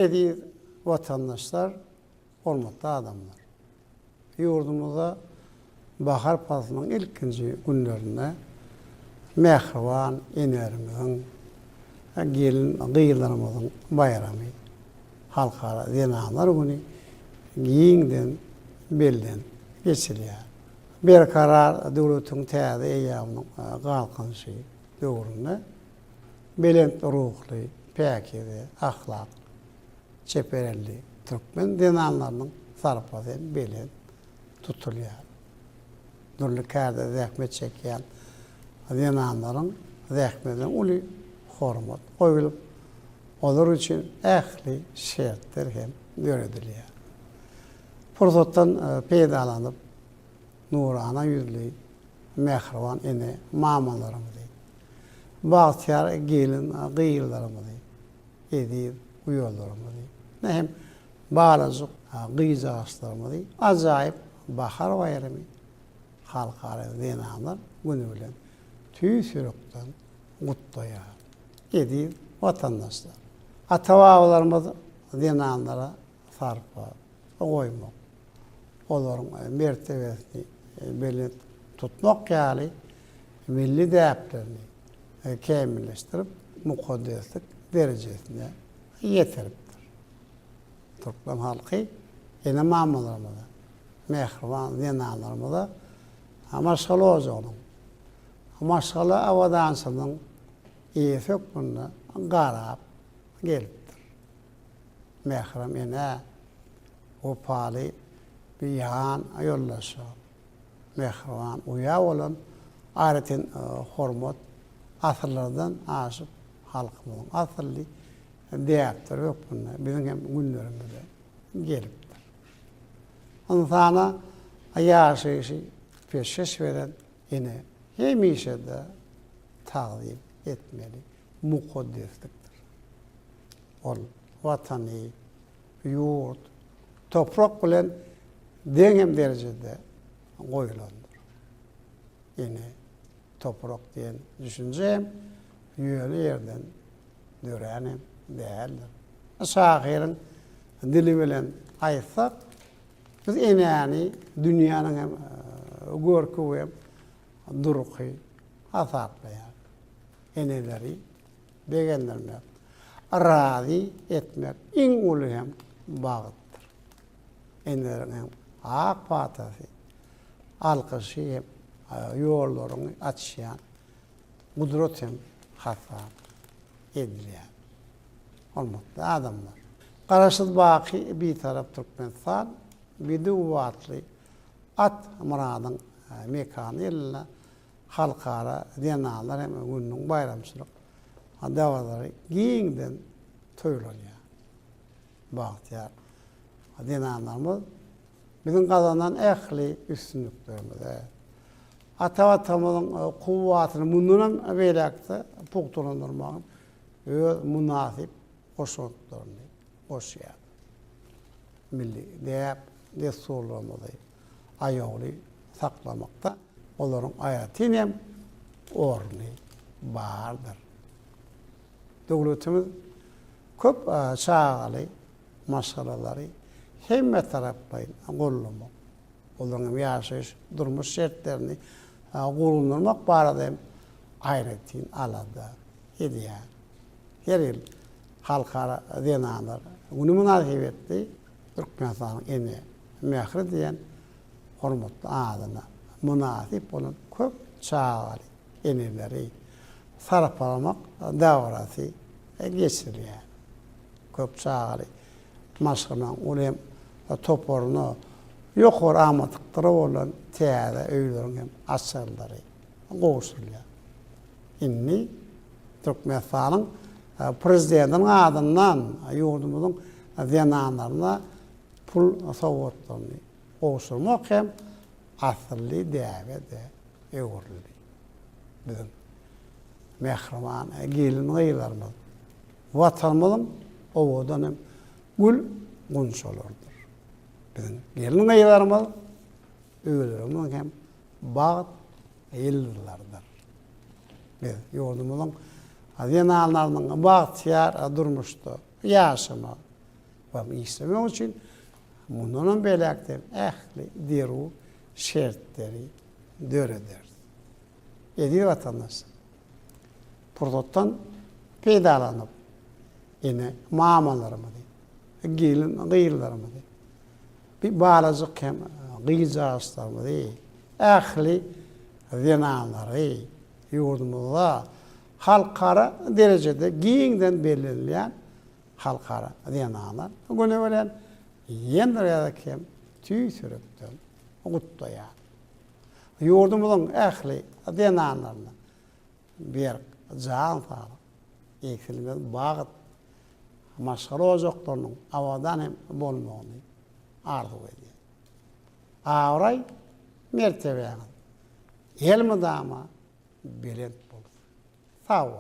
Sevgili vatandaşlar, hürmetli adamlar. Yurdumuzda bahar faslının ilkinci günlerinde mehriban enerimizin, gelin kıyılarımızın bayramı, halkara Zenalar günü giyinden belden geçiliyor. Bir karar devletin tədi eyyamının kalkınışı doğrunda belent ruhlu, pekidi, ahlak, çeperelli Türkmen dinanlarının sarpazı belin tutuluyor. Durlukada zahmet çeken dinanların zahmetine ulu hormat koyulup olur için ehli şertler hem görediliyor. Fırsattan peydalanıp nurana yüzlü mehriban ene mamalarımızı, bahtiyar gelin kıyılarımızı, edir uyuyorlarımızı, ne hem bağlacık kıyıcı ağaçlarımızı, acayip bahar bayramı halkara dinanlar günü bilen tüy sürükten kutluyor. Edir vatandaşlar. Atavağlarımız dinanlara sarpa koymak. Onların mertebesini belli tutmak yani milli değerlerini kemilleştirip mukaddeslik derecesine yetiriptir. Türkmen halkı yine mamalarımıza, mehriban zinalarımıza maşgalı olacağının, maşgalı avadansının iyi sökmünde garap geliptir. Mehrim yine o pali bir yağan yollaşa, mehriban uya olan aretin hormat asırlardan aşıp halkımızın asırlı değerler yok bunlar. Bizim hem günlerimizde geliptir. Ondan sonra yaşayışı peşkeş veren yine hem işe de takdim etmeli, mukaddesliktir. Ol vatanı, yurt, toprak bilen dengem derecede koyulandır. Yine toprak diyen düşüncem yönü yerden dörenim değerler. Şahirin dili bilen aytsak biz enani dünyanın hem görkü hem durukı asaklayan eneleri beğendirmek, razı etmek en ulu hem bağıttır. Enelerin hem ak patası, alkışı hem yollarını açıyan kudret hem hasap ediliyor. Olmakta adamlar. Karasız baki bir taraf Türkmenistan, bir de uvatlı at muradın mekanı eline halkara dinalar hem günün bayramçılık davaları giyinden toyuluyor. Bahtiyar dinalarımız bizim kazanan ehli üstünlüklerimize Atavatamızın kuvvetini bundan verekte puktulandırmanın münasip koşullarını koşuyor. Milli değer desturlarımızı ayağını saklamakta onların hayatının hem orni bağırdır. Devletimiz köp çağalı masalaları hem taraflayın kollamak. Onların yaşayış durmuş şartlarını kurulmak barada hem hayretin alada ediyor. Her yıl halkara dinalar bunu münasip etti. Türkmenistan'ın eni mehri diyen hürmetli adına münasip olan köp çağalı enileri sarfalamak davrası geçiriyor. Köp çağalı maşkına ulen toporunu yok var amatıkları olan teyada öylerin hem asırları koğuşuluyor. İnni Türkmenistan'ın prezidentinin adından yurdumuzun zinanlarına pul savutlarını koğuşulmak hem asırlı devede öğürlü. Bizim mehriman gelin kıyılarımız vatanımızın ovadan hem gül günç olurdur. Bizim gelin kıyılarımız öğülerimiz hem bağıt yıldırlardır. Biz yurdumuzun zinanlarının bahtiyar durmuştu. Yaşama, Ve istemek için bundan belirttim ehli diru şertleri döreder. Ediyor vatandaş. Purdottan peydalanıp yine mamalarımı değil, gıyırlarımı değil. Bir bağlacık hem gıyırcağızlarımı değil, ehli zinanları yurdumuzda halkara derecede giyinden belirleyen halkara zinalar. Güne veren yendiriyadaki hem tüy sürüktün, guttoya. Yurdumuzun ehli zinalarını bir can sağlık, eksilmez bağıt, maşgul olacaklarının avadan hem bolmağını arzu ediyor. Ağray mertebeye el mi dama bilent bulur. Sağ ol.